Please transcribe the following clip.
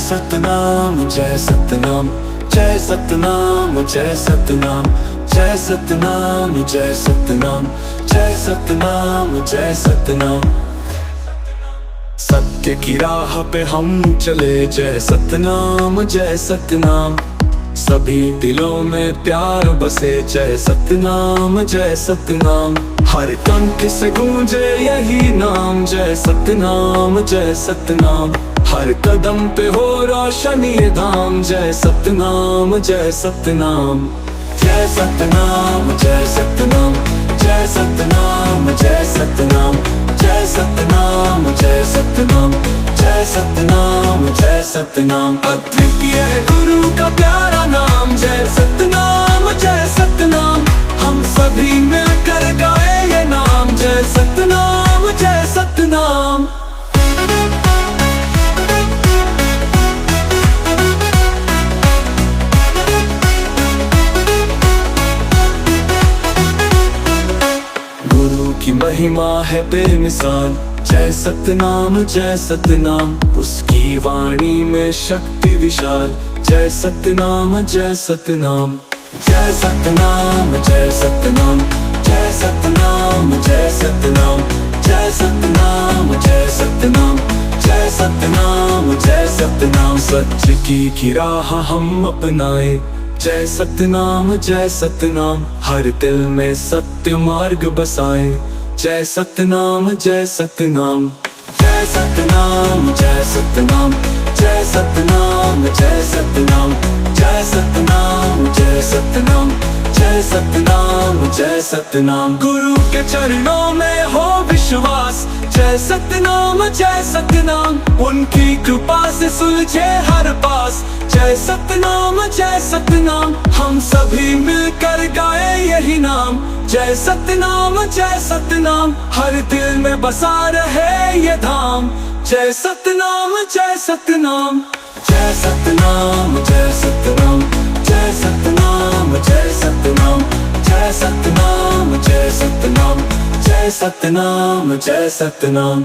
सतनाम जय सतनाम, जय सतनाम जय सतनाम, जय सतनाम जय सतनाम, जय सतनाम जय सतनाम। सत्य की राह पे हम चले, जय सतनाम जय सतनाम। सभी दिलों में प्यार बसे, जय सतनाम जय सतनाम। हर कंठ से गूंजे यही नाम, जय सतनाम जय सतनाम। हर कदम पे हो रोशन ये धाम, जय सतनाम जय सतनाम। जय सतनाम जय सतनाम, जय सतनाम जय सतनाम, जय सतनाम जय सतनाम, जय सतनाम जय सतनाम। अद्वितीय गुरु का प्यारा नाम, जय सतनाम जय सतनाम। हम सभी मिलकर गाए ये नाम, जय सतनाम जय सतनाम। गुरु की महिमा है बेमिसाल, जय सतनाम जय सतनाम। उसकी वाणी में शक्ति विशाल, जय सतनाम जय सतनाम। जय सतनाम जय सतनाम, जय सतनाम जय सतनाम, जय सतनाम जय सतनाम, जय सतनाम जय सतनाम। सत्य की राह हम अपनाए, जय सतनाम जय सतनाम। हर दिल में सत्य मार्ग बसाए, जय सतनाम जय सतनाम। जय सतनाम जय सतनाम, जय सतनाम जय सतनाम, जय सतनाम जय सतनाम, जय सतनाम जय सतनाम। गुरु के चरणों में हो विश्वास, जय सतनाम जय सतनाम। उनकी कृपा से सुलझे हर पास, जय सतनाम जय सतनाम। हम सभी मिलकर गाए यही नाम, जय सतनाम जय सतनाम। हर दिल में बसा रहे ये धाम, जय सतनाम जय सतनाम। जय सतनाम जय सतनाम, जय सतनाम जय सतनाम, जय सतनाम जय सतनाम, जय सतनाम जय सतनाम।